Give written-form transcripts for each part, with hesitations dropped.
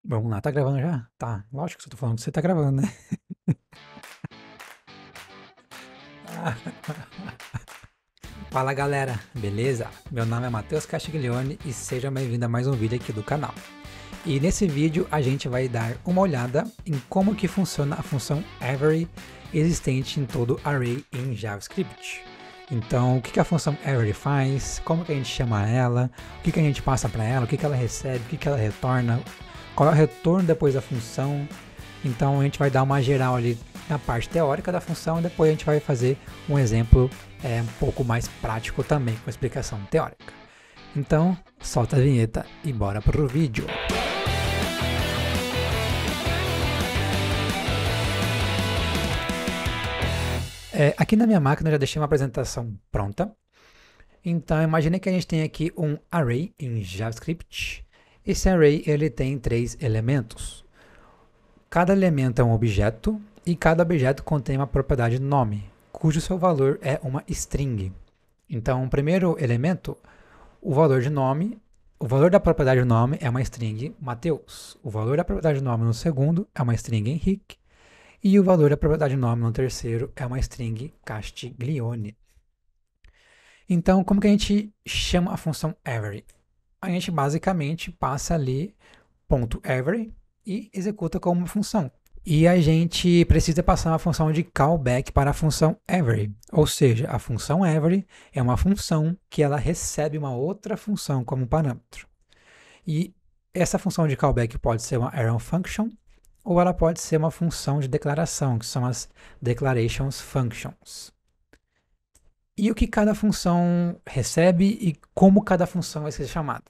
Vamos lá, tá gravando já? Tá, lógico que eu tô falando que você tá gravando, né? Fala galera, beleza? Meu nome é Matheus Castiglione e seja bem-vindo a mais um vídeo aqui do canal. E nesse vídeo a gente vai dar uma olhada em como que funciona a função Every existente em todo array em JavaScript. Então, o que a função Every faz, como que a gente chama ela, o que a gente passa para ela, o que ela recebe, o que ela retorna, qual é o retorno depois da função. Então a gente vai dar uma geral ali na parte teórica da função e depois a gente vai fazer um exemplo um pouco mais prático também, com explicação teórica. Então, solta a vinheta e bora pro vídeo. Aqui na minha máquina eu já deixei uma apresentação pronta. Então, imagine que a gente tem aqui um array em JavaScript. Esse array ele tem 3 elementos. Cada elemento é um objeto e cada objeto contém uma propriedade nome, cujo seu valor é uma string. Então, o primeiro elemento, o valor de nome, o valor da propriedade nome é uma string Mateus. O valor da propriedade nome no segundo é uma string Henrique. E o valor da propriedade nome no terceiro é uma string Castiglione. Então, como que a gente chama a função every? A gente basicamente passa ali .every e executa como uma função. E a gente precisa passar uma função de callback para a função every, ou seja, a função every é uma função que ela recebe uma outra função como parâmetro. E essa função de callback pode ser uma arrow function ou ela pode ser uma função de declaração, que são as declarations functions. E o que cada função recebe e como cada função vai ser chamada.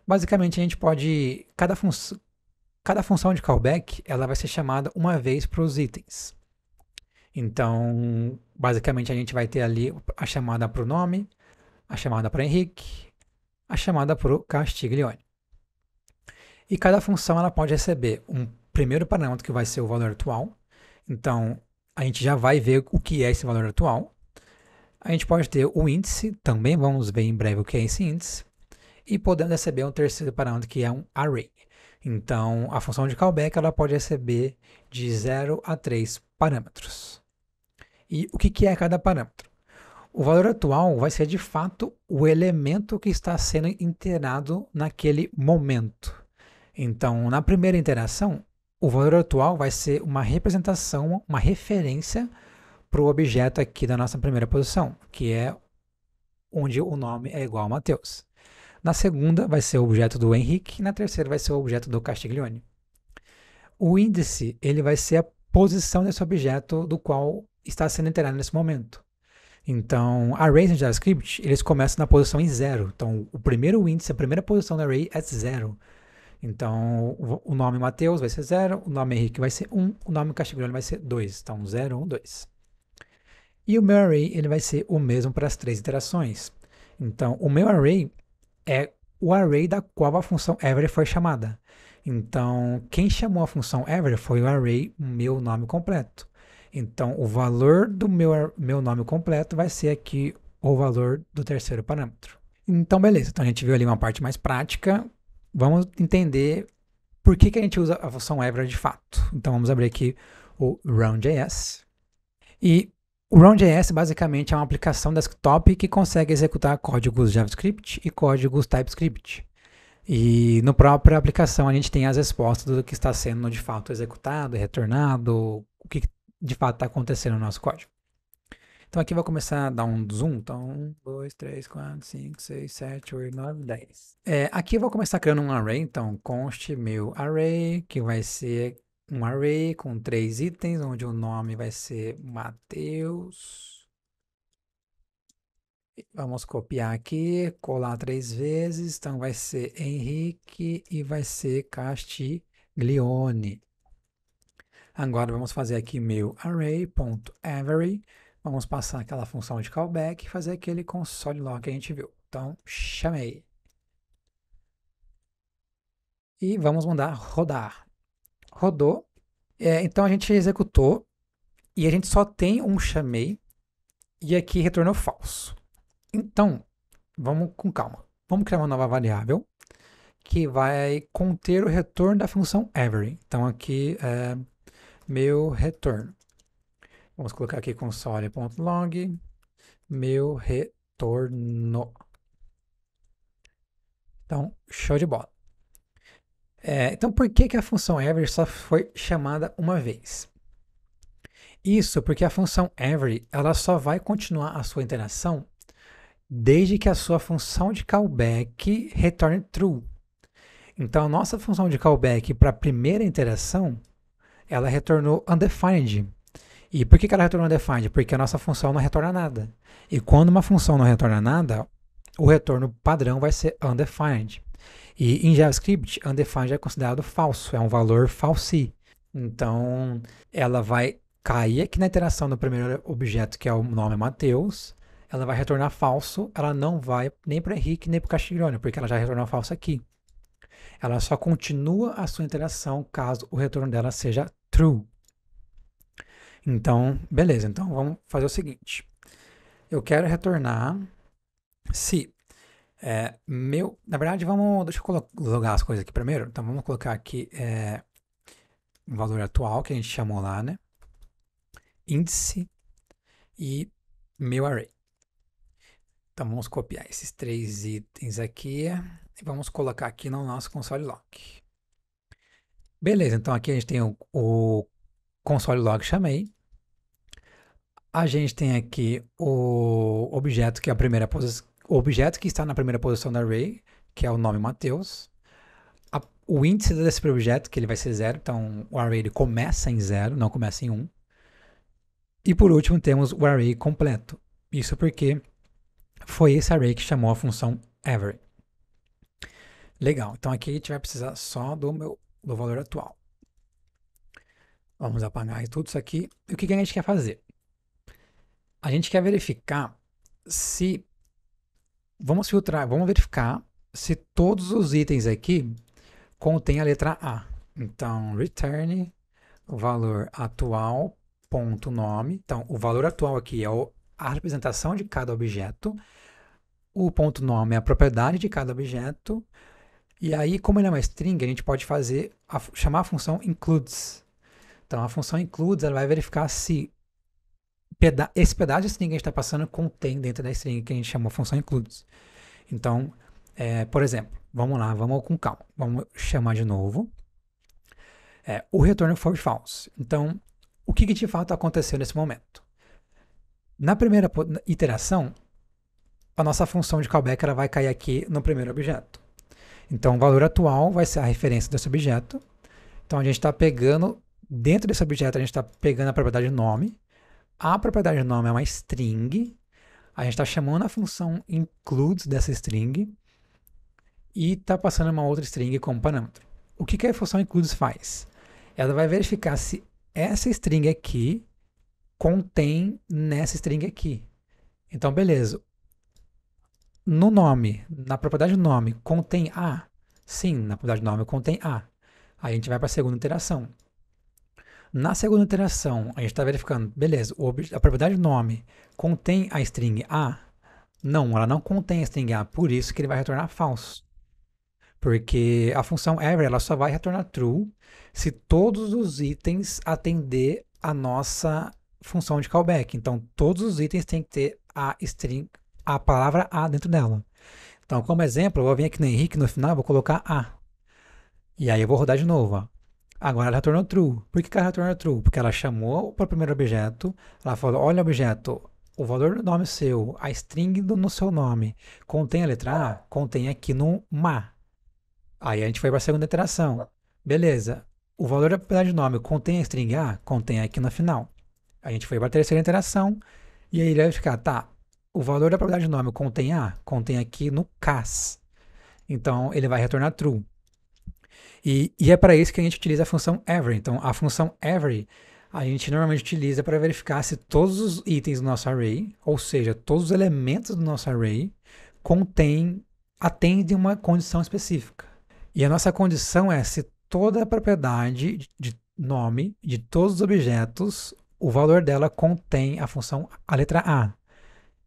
Basicamente, a gente pode cada função de callback ela vai ser chamada uma vez para os itens. Então, basicamente, a gente vai ter ali a chamada para o nome, a chamada para Henrique, a chamada para o Castiglione. E cada função ela pode receber um primeiro parâmetro que vai ser o valor atual. Então, a gente já vai ver o que é esse valor atual. A gente pode ter o índice, também vamos ver em breve o que é esse índice. E podemos receber um terceiro parâmetro que é um array. Então, a função de callback ela pode receber de 0 a 3 parâmetros. E o que é cada parâmetro? O valor atual vai ser de fato o elemento que está sendo iterado naquele momento. Então, na primeira interação, o valor atual vai ser uma representação, uma referência para o objeto aqui da nossa primeira posição, que é onde o nome é igual a Mateus. Na segunda vai ser o objeto do Henrique e na terceira vai ser o objeto do Castiglione. O índice ele vai ser a posição desse objeto do qual está sendo iterado nesse momento. Então, arrays em JavaScript, eles começam na posição em 0. Então, o primeiro índice, a primeira posição do array é 0. Então, o nome Mateus vai ser 0, o nome Henrique vai ser 1, o nome Castiglione vai ser 2. Então, 0, 1, 2. E o meu array ele vai ser o mesmo para as 3 iterações. Então, o meu array é o array da qual a função every foi chamada. Então, quem chamou a função every foi o array meu nome completo. Então, o valor do meu nome completo vai ser aqui o valor do terceiro parâmetro. Então, beleza. Então, a gente viu ali uma parte mais prática. Vamos entender por que a gente usa a função every de fato. Então, vamos abrir aqui o Run.js. E o Run.js basicamente é uma aplicação desktop que consegue executar códigos JavaScript e códigos TypeScript. E na própria aplicação a gente tem as respostas do que está sendo de fato executado, retornado, o que de fato está acontecendo no nosso código. Então aqui eu vou começar a dar um zoom. Então 1, 2, 3, 4, 5, 6, 7, 8, 9, 10. Aqui eu vou começar criando um array. Então const meu array, que vai ser um array com 3 itens, onde o nome vai ser Mateus. Vamos copiar aqui, colar 3 vezes, então vai ser Henrique e vai ser Castiglione. Agora vamos fazer aqui meu array.every, vamos passar aquela função de callback e fazer aquele console log que a gente viu. Então, chamei. E vamos mandar rodar. Rodou. Então a gente executou e a gente só tem um chamei e aqui retornou falso. Então, vamos com calma. Vamos criar uma nova variável que vai conter o retorno da função every. Então aqui é meu retorno. Vamos colocar aqui console.log, meu retorno. Então, show de bola. Então, por que a função every só foi chamada uma vez? Isso porque a função every ela só vai continuar a sua interação desde que a sua função de callback retorne true. Então, a nossa função de callback para a primeira interação, ela retornou undefined. E por que ela retornou undefined? Porque a nossa função não retorna nada. E quando uma função não retorna nada, o retorno padrão vai ser undefined. E em JavaScript, undefined é considerado falso, é um valor falsi. Então, ela vai cair aqui na iteração do primeiro objeto, que é o nome Matheus, ela vai retornar falso, ela não vai nem para Henrique nem para o Castiglione, porque ela já retornou falso aqui. Ela só continua a sua interação caso o retorno dela seja true. Então, beleza. Então, vamos fazer o seguinte. Eu quero retornar se na verdade, deixa eu logar as coisas aqui primeiro. Então, vamos colocar aqui um valor atual que a gente chamou lá, né? Índice e meu array. Então, vamos copiar esses 3 itens aqui e vamos colocar aqui no nosso console log. Beleza, então aqui a gente tem o console log chamei. A gente tem aqui o objeto que é a primeira posição, o objeto que está na primeira posição do array, que é o nome Matheus. O índice desse objeto, que ele vai ser 0, então o array ele começa em 0, não começa em 1. E por último temos o array completo. Isso porque foi esse array que chamou a função every. Legal, então aqui a gente vai precisar só do valor atual. Vamos apagar tudo isso aqui. E o que a gente quer fazer? A gente quer verificar se... Vamos verificar se todos os itens aqui contêm a letra A. Então, return o valor atual ponto nome. Então, o valor atual aqui é a representação de cada objeto. O ponto nome é a propriedade de cada objeto. E aí, como ele é uma string, a gente pode chamar a função includes. Então, a função includes ela vai verificar se esse pedaço de string que a gente está passando contém dentro da string que a gente chamou função includes. Então, por exemplo, vamos lá, vamos com calma. Vamos chamar de novo. O retorno for false. Então, o que de fato aconteceu nesse momento? Na primeira iteração, a nossa função de callback ela vai cair aqui no primeiro objeto. Então, o valor atual vai ser a referência desse objeto. Então, a gente está pegando, dentro desse objeto, a gente está pegando a propriedade nome. A propriedade nome é uma string. A gente está chamando a função includes dessa string e está passando uma outra string como parâmetro. O que a função includes faz? Ela vai verificar se essa string aqui contém nessa string aqui. Então, beleza. No nome, na propriedade nome, contém A? Sim, na propriedade nome contém A. Aí a gente vai para a segunda iteração. Na segunda iteração, a gente está verificando, beleza, a propriedade nome contém a string A? Não, ela não contém a string A, por isso que ele vai retornar falso. Porque a função every ela só vai retornar true se todos os itens atender a nossa função de callback. Então, todos os itens têm que ter a palavra A dentro dela. Então, como exemplo, eu vou vir aqui no Henrique, no final, vou colocar A. E aí eu vou rodar de novo, ó. Agora ela retornou true. Por que ela retornou true? Porque ela chamou para o primeiro objeto, ela falou, olha objeto, o valor do nome seu, a string no seu nome, contém a letra A? Contém aqui no ma. Aí a gente foi para a segunda iteração. Beleza. O valor da propriedade de nome contém a string A? Contém aqui no final. A gente foi para a terceira iteração. E aí ele vai ficar, tá, o valor da propriedade de nome contém A? Contém aqui no cas. Então ele vai retornar true. E é para isso que a gente utiliza a função every. Então, a função every a gente normalmente utiliza para verificar se todos os itens do nosso array, ou seja, todos os elementos do nosso array, atendem uma condição específica. E a nossa condição é se toda a propriedade de nome de todos os objetos, o valor dela contém a função, a letra A.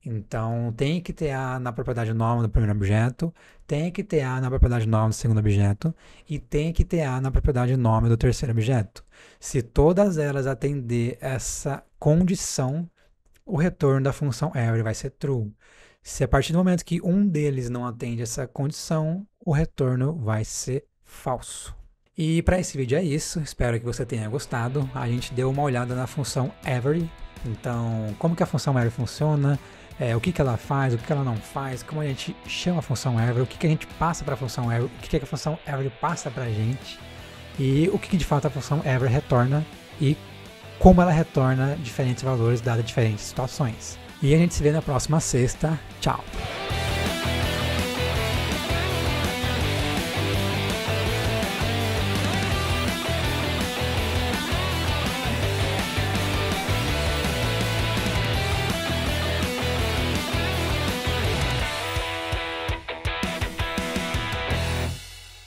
Então, tem que ter A na propriedade nome do primeiro objeto, tem que ter A na propriedade nome do segundo objeto e tem que ter A na propriedade nome do terceiro objeto. Se todas elas atender essa condição, o retorno da função every vai ser true. Se a partir do momento que um deles não atende essa condição, o retorno vai ser falso. E para esse vídeo é isso, espero que você tenha gostado. A gente deu uma olhada na função every, então como que a função every funciona, o que ela faz, o que ela não faz, como a gente chama a função every, o que a gente passa para a função every, o que a função every passa para a gente e o que de fato a função every retorna e como ela retorna diferentes valores dadas diferentes situações. E a gente se vê na próxima sexta. Tchau!